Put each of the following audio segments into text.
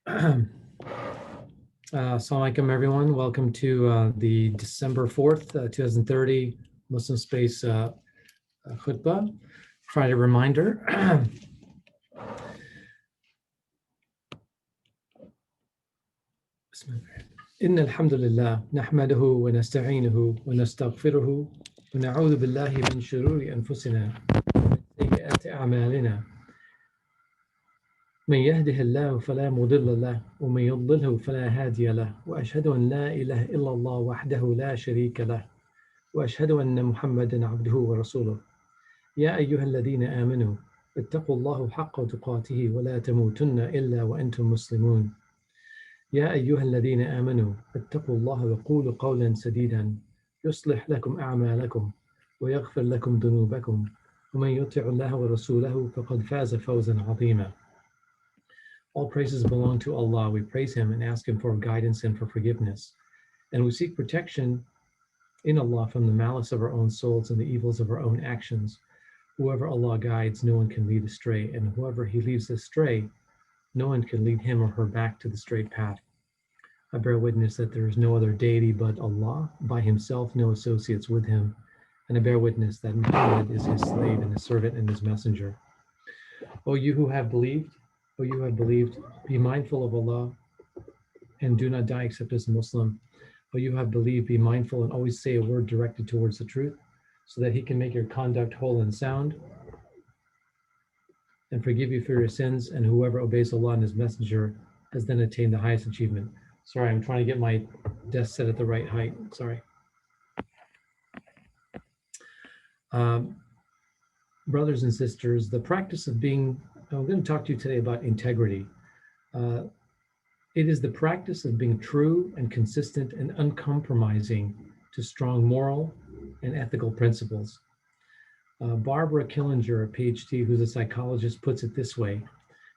Assalamu alaikum, everyone. Welcome to the December 4th, 2030 Muslim Space Khutbah. Friday reminder. إن الحمد لله نحمده ونستعينه ونستغفره ونعوذ بالله من شرور أنفسنا ومن سيئات أعمالنا من يهده الله فلا مضل له ومن يضلله فلا هادي له وأشهد أن لا إله إلا الله وحده لا شريك له وأشهد أن محمدا عبده ورسوله يا أيها الذين آمنوا اتقوا الله حق تقاته ولا تموتن إلا وأنتم مسلمون يا أيها الذين آمنوا اتقوا الله وقولوا قولا سديدا يصلح لكم أعمالكم ويغفر لكم ذنوبكم ومن يطع الله ورسوله فقد فاز فوزا عظيما. All praises belong to Allah. We praise Him and ask Him for guidance and for forgiveness. And we seek protection in Allah from the malice of our own souls and the evils of our own actions. Whoever Allah guides, no one can lead astray. And whoever He leaves astray, no one can lead him or her back to the straight path. I bear witness that there is no other deity but Allah, by Himself, no associates with Him. And I bear witness that Muhammad is His slave and His servant and His messenger. O you who have believed, O you who have believed, be mindful of Allah and do not die except as a Muslim. O you who have believed, be mindful and always say a word directed towards the truth, so that He can make your conduct whole and sound and forgive you for your sins, and whoever obeys Allah and His messenger has then attained the highest achievement. Sorry, I'm trying to get my desk set at the right height. Sorry. Brothers and sisters, the practice of being, I'm going to talk to you today about integrity. It is the practice of being true and consistent and uncompromising to strong moral and ethical principles. Barbara Killinger, a PhD who's a psychologist, puts it this way,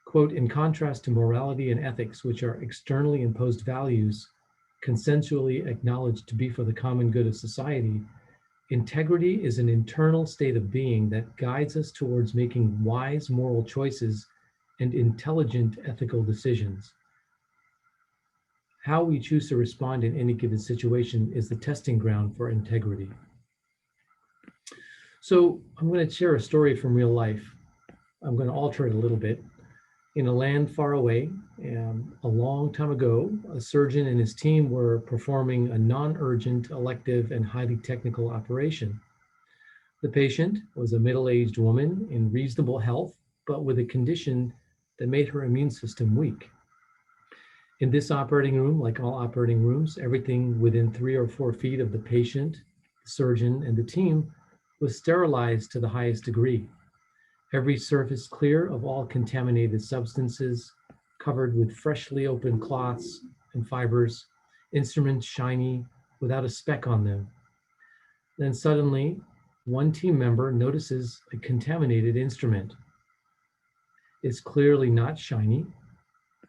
quote, in contrast to morality and ethics, which are externally imposed values, consensually acknowledged to be for the common good of society, integrity is an internal state of being that guides us towards making wise moral choices and intelligent ethical decisions. How we choose to respond in any given situation is the testing ground for integrity. So I'm going to share a story from real life. I'm going to alter it a little bit. In a land far away, a long time ago, a surgeon and his team were performing a non-urgent, elective, and highly technical operation. The patient was a middle-aged woman in reasonable health, but with a condition that made her immune system weak. In this operating room, like all operating rooms, everything within 3 or 4 feet of the patient, the surgeon, and the team was sterilized to the highest degree. Every surface clear of all contaminated substances, covered with freshly opened cloths and fibers, instruments shiny, without a speck on them. Then suddenly, one team member notices a contaminated instrument. It's clearly not shiny,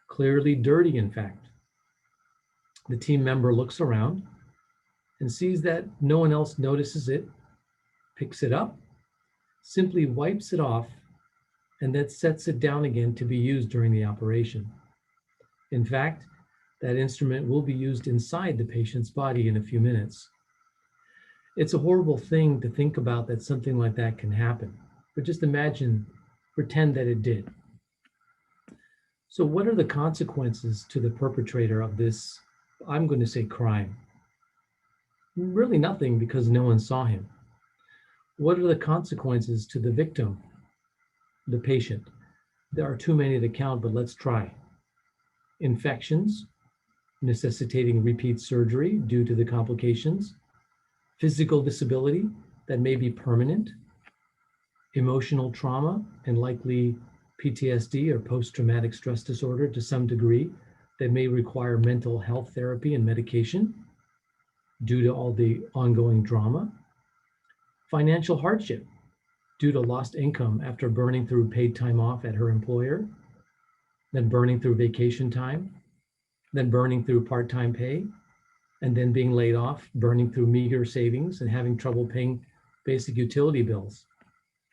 clearly dirty, in fact. The team member looks around and sees that no one else notices it, picks it up, simply wipes it off, and then sets it down again to be used during the operation. In fact, that instrument will be used inside the patient's body in a few minutes. It's a horrible thing to think about that something like that can happen, but just pretend that it did. So what are the consequences to the perpetrator of this, I'm going to say, crime? Really nothing, because no one saw him. What are the consequences to the victim, the patient? There are too many to count, but let's try. Infections, necessitating repeat surgery due to the complications. Physical disability that may be permanent. Emotional trauma and likely PTSD or post-traumatic stress disorder to some degree that may require mental health therapy and medication due to all the ongoing drama. Financial hardship due to lost income after burning through paid time off at her employer, then burning through vacation time, then burning through part-time pay, and then being laid off, burning through meager savings and having trouble paying basic utility bills.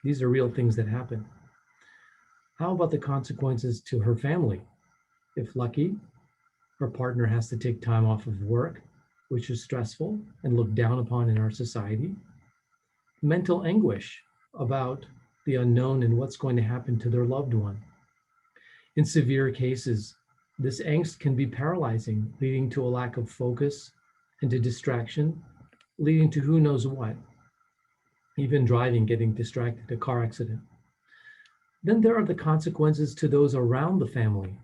These are real things that happen. How about the consequences to her family? If lucky, her partner has to take time off of work, which is stressful and looked down upon in our society. Mental anguish about the unknown and what's going to happen to their loved one. In severe cases, this angst can be paralyzing, leading to a lack of focus and to distraction, leading to who knows what, even driving, getting distracted, a car accident. Then there are the consequences to those around the family,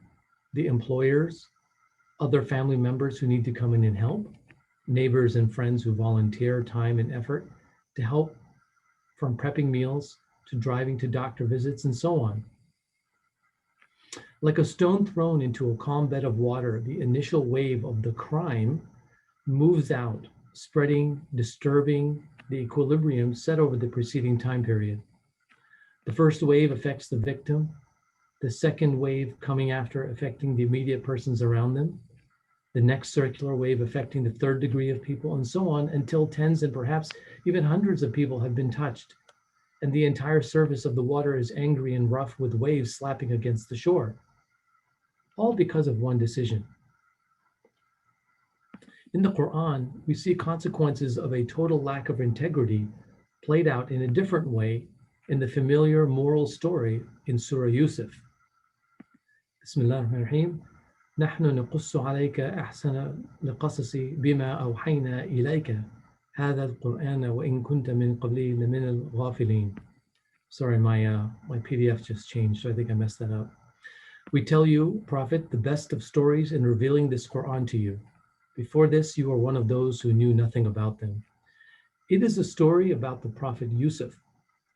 the employers, other family members who need to come in and help, neighbors and friends who volunteer time and effort to help, from prepping meals to driving to doctor visits and so on. Like a stone thrown into a calm bed of water, the initial wave of the crime moves out, spreading, disturbing the equilibrium set over the preceding time period. The first wave affects the victim, the second wave coming after affecting the immediate persons around them, the next circular wave affecting the third degree of people, and so on until tens and perhaps even hundreds of people have been touched, and the entire surface of the water is angry and rough with waves slapping against the shore, all because of one decision. In the Quran, we see consequences of a total lack of integrity played out in a different way in the familiar moral story in Surah Yusuf. Bismillah ar-Rahman ar-Rahim. نحن نقص عليك أحسن القصص بما أوحينا إليك هذا القرآن وإن كنت من قبله لمن الغافلين. Sorry, my PDF just changed, so I think I messed that up. We tell you, Prophet, the best of stories in revealing this Quran to you. Before this, you were one of those who knew nothing about them. It is a story about the Prophet Yusuf,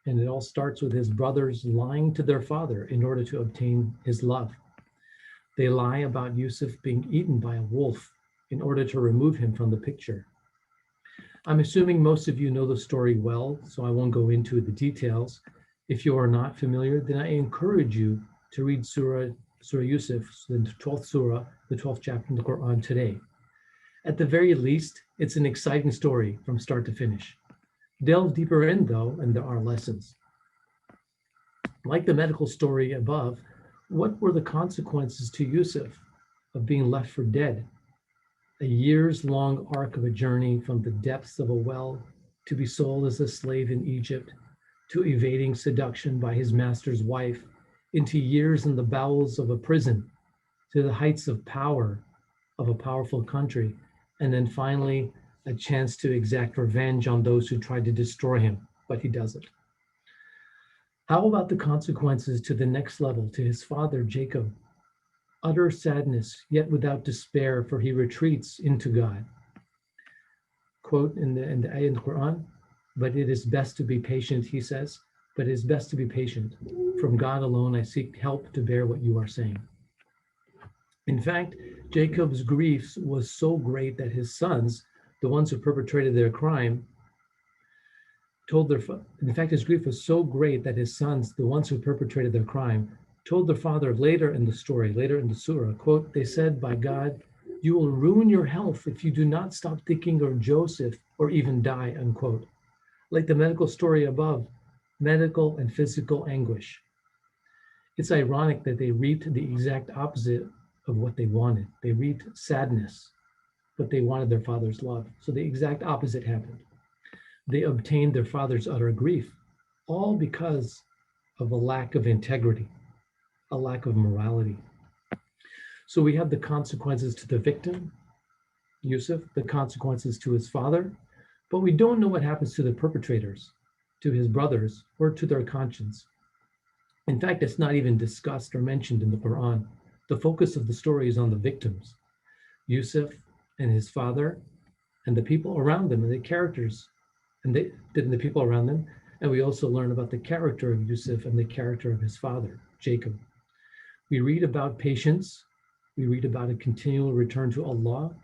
and it all starts with his brothers lying to their father in order to obtain his love. They lie about Yusuf being eaten by a wolf in order to remove him from the picture. I'm assuming most of you know the story well, so I won't go into the details. If you are not familiar, then I encourage you to read Surah Yusuf, the 12th Surah, the 12th chapter in the Quran today. At the very least, it's an exciting story from start to finish. Delve deeper in, though, and there are lessons. Like the medical story above, what were the consequences to Yusuf of being left for dead? A years-long arc of a journey from the depths of a well to be sold as a slave in Egypt, to evading seduction by his master's wife, into years in the bowels of a prison, to the heights of power of a powerful country, and then finally a chance to exact revenge on those who tried to destroy him, but he doesn't. How about the consequences to the next level, to his father, Jacob? Utter sadness, yet without despair, for he retreats into God. Quote in the ayah in the Quran, but it is best to be patient, he says, but it is best to be patient. From God alone, I seek help to bear what you are saying. In fact, Jacob's grief was so great that his sons, the ones who perpetrated their crime, his grief was so great that his sons, the ones who perpetrated their crime, told their father later in the story, later in the surah, quote, they said, by God, you will ruin your health if you do not stop thinking of Joseph or even die, unquote. Like the medical story above, medical and physical anguish. It's ironic that they reaped the exact opposite of what they wanted. They reaped sadness, but they wanted their father's love. So the exact opposite happened. They obtained their father's utter grief, all because of a lack of integrity, a lack of morality. So we have the consequences to the victim, Yusuf, the consequences to his father, but we don't know what happens to the perpetrators, to his brothers, or to their conscience. In fact, it's not even discussed or mentioned in the Quran. The focus of the story is on the victims, Yusuf and his father, and the people around them, and the characters, and the people around them. And we also learn about the character of Yusuf and the character of his father, Jacob. We read about patience. We read about a continual return to Allah,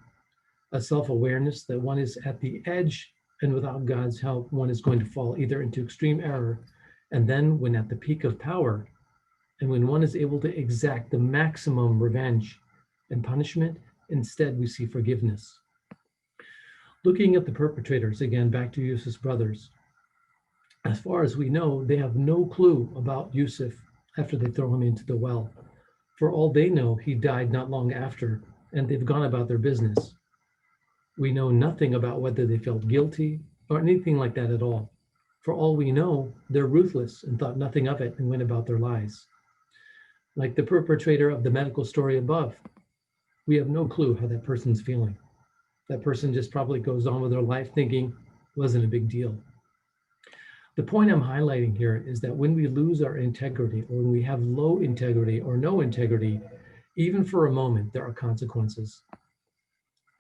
a self-awareness that one is at the edge, and without God's help, one is going to fall either into extreme error, and then when at the peak of power, and when one is able to exact the maximum revenge and punishment, instead we see forgiveness. Looking at the perpetrators, again, back to Yusuf's brothers, as far as we know, they have no clue about Yusuf after they throw him into the well. For all they know, he died not long after, and they've gone about their business. We know nothing about whether they felt guilty or anything like that at all. For all we know, they're ruthless and thought nothing of it and went about their lives. Like the perpetrator of the medical story above, we have no clue how that person's feeling. That person just probably goes on with their life thinking it wasn't a big deal. The point I'm highlighting here is that when we lose our integrity, or when we have low integrity or no integrity, even for a moment, there are consequences.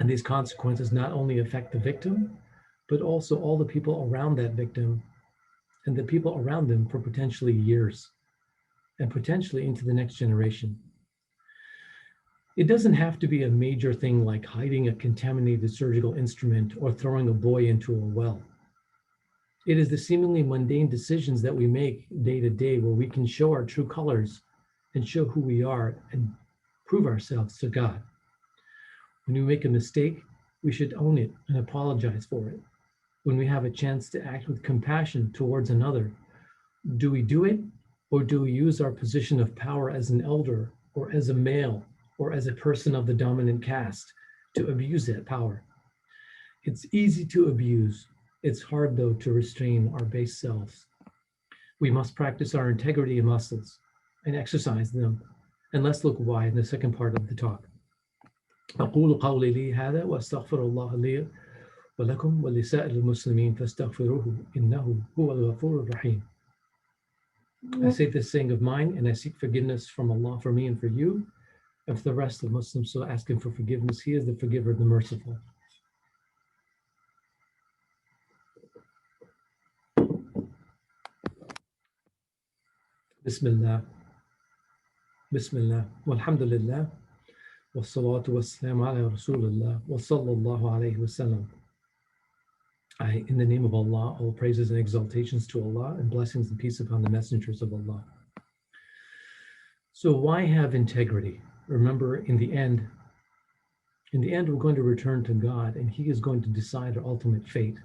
And these consequences not only affect the victim, but also all the people around that victim and the people around them for potentially years and potentially into the next generation. It doesn't have to be a major thing like hiding a contaminated surgical instrument or throwing a boy into a well. It is the seemingly mundane decisions that we make day to day where we can show our true colors and show who we are and prove ourselves to God. When we make a mistake, we should own it and apologize for it. When we have a chance to act with compassion towards another, do we do it, or do we use our position of power as an elder or as a male or as a person of the dominant caste to abuse that power? It's easy to abuse. It's hard, though, to restrain our base selves. We must practice our integrity muscles and exercise them. And let's look why in the second part of the talk. أقول قولي لي هذا وأستغفر الله لي ولكم ولسائر المسلمين فاستغفروه إنه هو الغفور الرحيم. I say this saying of mine, and I seek forgiveness from Allah for me and for you, and for the rest of Muslims, so asking for forgiveness. He is the forgiver, the merciful. Bismillah. Bismillah. Walhamdulillah. Wassalatu wassalamu ala Rasulillah. Wa sallallahu alayhi wa sallam. In the name of Allah, all praises and exaltations to Allah, and blessings and peace upon the messengers of Allah. So why have integrity? Remember, in the end, we're going to return to God, and He is going to decide our ultimate fate.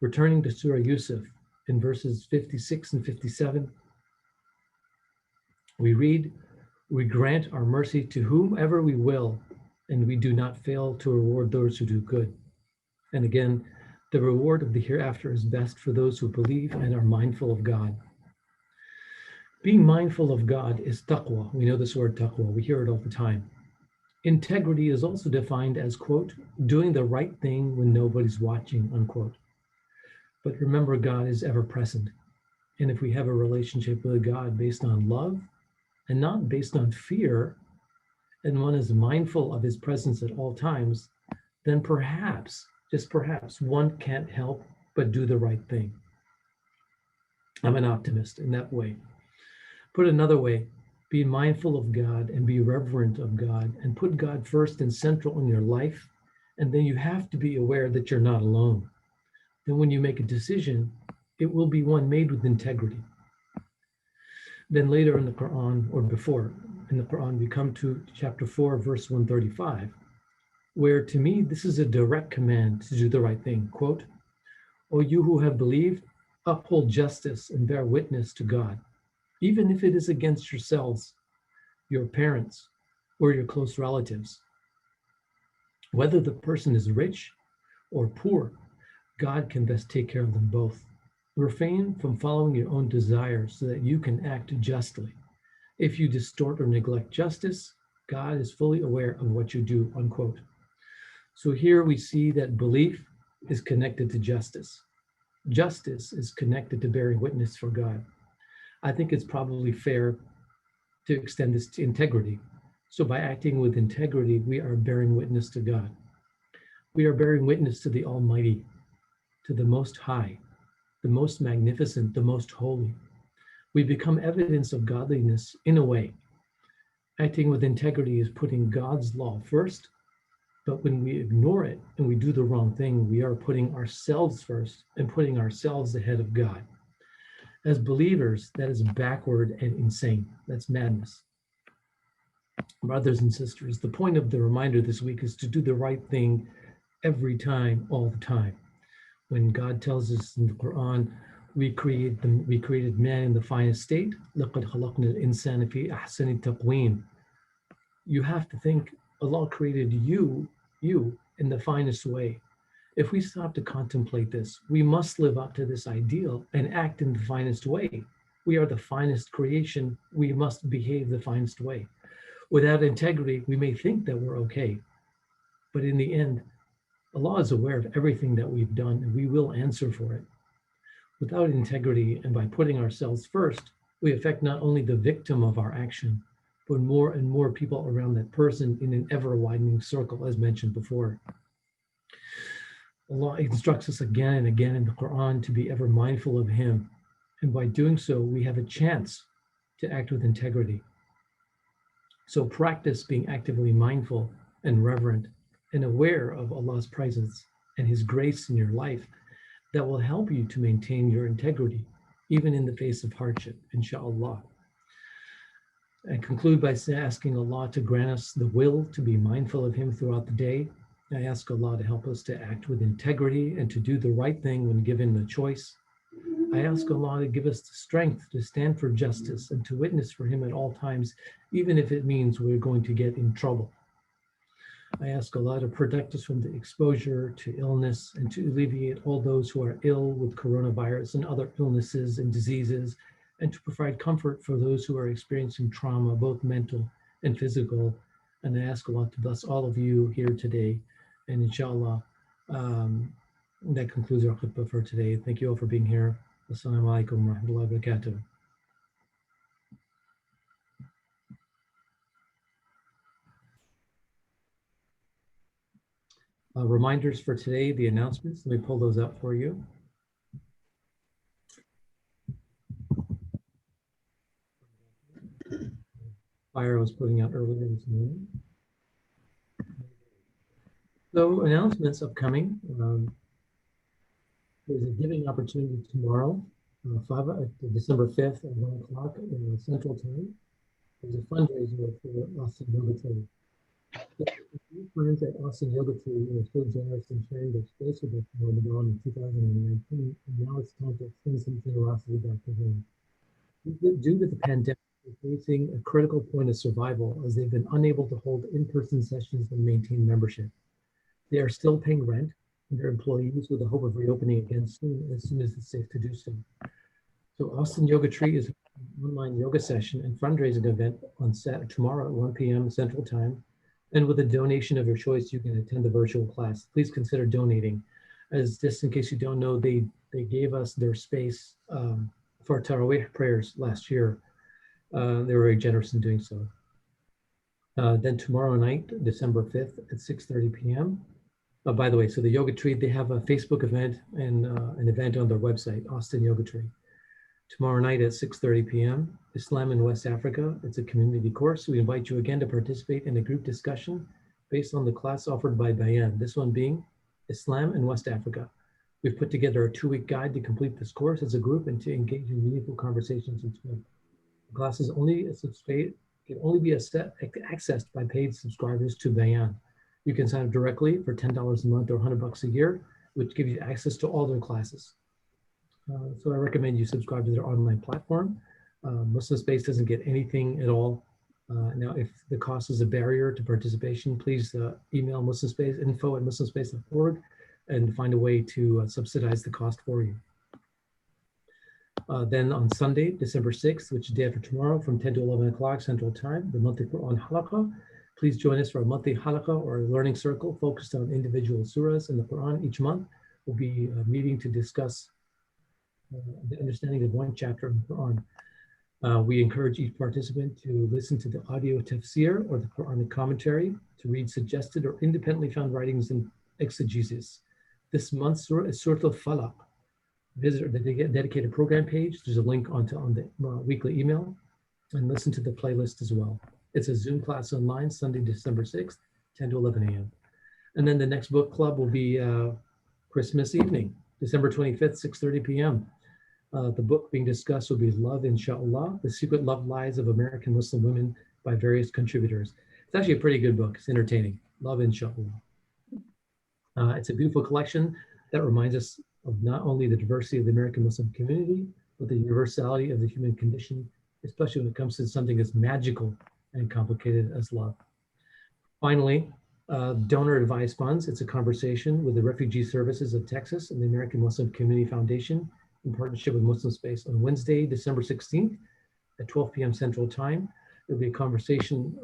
Returning to Surah Yusuf, in verses 56 and 57, we read, "We grant our mercy to whomever we will, and we do not fail to reward those who do good." And again, the reward of the hereafter is best for those who believe and are mindful of God. Being mindful of God is taqwa. We know this word taqwa. We hear it all the time. Integrity is also defined as, quote, doing the right thing when nobody's watching, unquote. But remember, God is ever present. And if we have a relationship with God based on love and not based on fear, and one is mindful of His presence at all times, then perhaps, just perhaps, one can't help but do the right thing. I'm an optimist in that way. Put another way, be mindful of God and be reverent of God and put God first and central in your life. And then you have to be aware that you're not alone. Then when you make a decision, it will be one made with integrity. Then later in the Quran, or before in the Quran, we come to chapter 4, verse 135, where to me, this is a direct command to do the right thing. Quote, "O you who have believed, uphold justice and bear witness to God, even if it is against yourselves, your parents, or your close relatives. Whether the person is rich or poor, God can best take care of them both. Refrain from following your own desires so that you can act justly. If you distort or neglect justice, God is fully aware of what you do," unquote. So here we see that belief is connected to justice. Justice is connected to bearing witness for God. I think it's probably fair to extend this to integrity. So by acting with integrity, we are bearing witness to God. We are bearing witness to the Almighty, to the Most High, the most magnificent, the most holy. We become evidence of godliness in a way. Acting with integrity is putting God's law first, but when we ignore it and we do the wrong thing, we are putting ourselves first and putting ourselves ahead of God. As believers, that is backward and insane. That's madness. Brothers and sisters, the point of the reminder this week is to do the right thing every time, all the time. When God tells us in the Quran, We created man in the finest state. لَقَدْ خَلَقْنَا الْإِنسَانَ فِي أَحْسَنِ تَقْوِيمٍ. You have to think Allah created you in the finest way. If we stop to contemplate this, we must live up to this ideal and act in the finest way. We are the finest creation. We must behave the finest way. Without integrity, we may think that we're okay. But in the end, Allah is aware of everything that we've done and we will answer for it. Without integrity and by putting ourselves first, we affect not only the victim of our action, but more and more people around that person in an ever-widening circle, as mentioned before. Allah instructs us again and again in the Quran to be ever mindful of Him. And by doing so, we have a chance to act with integrity. So practice being actively mindful and reverent and aware of Allah's presence and His grace in your life that will help you to maintain your integrity, even in the face of hardship, inshallah. I conclude by asking Allah to grant us the will to be mindful of Him throughout the day. I ask Allah to help us to act with integrity and to do the right thing when given the choice. I ask Allah to give us the strength to stand for justice and to witness for Him at all times, even if it means we're going to get in trouble. I ask Allah to protect us from the exposure to illness and to alleviate all those who are ill with coronavirus and other illnesses and diseases, and to provide comfort for those who are experiencing trauma, both mental and physical. And I ask Allah to bless all of you here today. And inshallah, that concludes our khutbah for today. Thank you all for being here. Assalamu alaikum wa rahmatullahi wa barakatuh. Reminders for today, the announcements. Let me pull those up for you. Fire was putting out earlier this morning. So announcements upcoming. There's a giving opportunity tomorrow, December 5th at 1 o'clock in Central Time. There's a fundraiser for Austin Yoga Tree. Friends at Austin Yoga Tree were so generous in sharing their space with us in Ramadan in 2019, and now it's time to extend some generosity back to them. Due to the pandemic, they're facing a critical point of survival as they've been unable to hold in-person sessions and maintain membership. They are still paying rent and their employees with the hope of reopening again as soon as it's safe to do so. So Austin Yoga Tree is an online yoga session and fundraising event on tomorrow at 1 p.m. Central Time. And with a donation of your choice, you can attend the virtual class. Please consider donating. As just in case you don't know, they gave us their space for Taraweeh prayers last year. They were very generous in doing so. Then tomorrow night, December 5th at 6:30 p.m. By the way, so the Yoga Tree, they have a Facebook event and an event on their website, Austin Yoga Tree. Tomorrow night at 6:30 p.m., Islam in West Africa. It's a community course. We invite you again to participate in a group discussion based on the class offered by Bayan, this one being Islam in West Africa. We've put together a 2-week guide to complete this course as a group and to engage in meaningful conversations with them. The class is can only be accessed by paid subscribers to Bayan. You can sign up directly for $10 a month or $100 a year, which gives you access to all their classes. So I recommend you subscribe to their online platform. Muslim Space doesn't get anything at all. Now, if the cost is a barrier to participation, please email Muslim Space, info@muslimspace.org, and find a way to subsidize the cost for you. Then on Sunday, December 6th, which is the day after tomorrow, from 10 to 11 o'clock Central Time, the monthly Quran Halaqah. Please join us for a monthly Halaqah or a learning circle focused on individual surahs in the Quran. Each month, we'll be meeting to discuss the understanding of one chapter of the Quran. We encourage each participant to listen to the audio tafsir or the Quranic commentary, to read suggested or independently found writings in exegesis. This month's surah is Surah Al-Falaq. Visit the dedicated program page. There's a link on the weekly email, and listen to the playlist as well. It's a Zoom class online, Sunday, December 6th, 10 to 11 a.m. And then the next book club will be Christmas evening, December 25th, 6:30 p.m. The book being discussed will be Love, Inshallah, The Secret Love Lives of American Muslim Women by various contributors. It's actually a pretty good book. It's entertaining. Love, Inshallah. It's a beautiful collection that reminds us of not only the diversity of the American Muslim community, but the universality of the human condition, especially when it comes to something as magical and complicated as love. Finally, donor advised funds. It's a conversation with the Refugee Services of Texas and the American Muslim Community Foundation in partnership with Muslim Space on Wednesday, December 16th at 12 p.m. Central Time. There'll be a conversation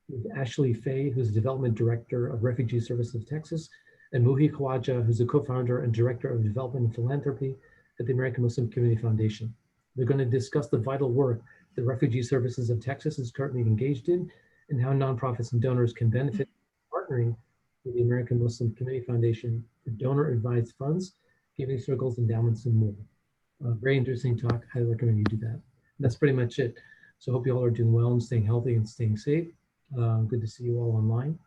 with Ashley Fay, who's the Development Director of Refugee Services of Texas, and Muhi Khawaja, who's the co-founder and Director of Development and Philanthropy at the American Muslim Community Foundation. They're going to discuss the vital work that Refugee Services of Texas is currently engaged in and how nonprofits and donors can benefit from partnering with the American Muslim Community Foundation for donor advised funds, giving circles, endowments, and more. Very interesting talk. Highly recommend you do that. That's pretty much it. So I hope you all are doing well and staying healthy and staying safe. Good to see you all online.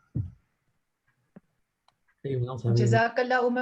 Anyone else have any? Jazakallah, Umar.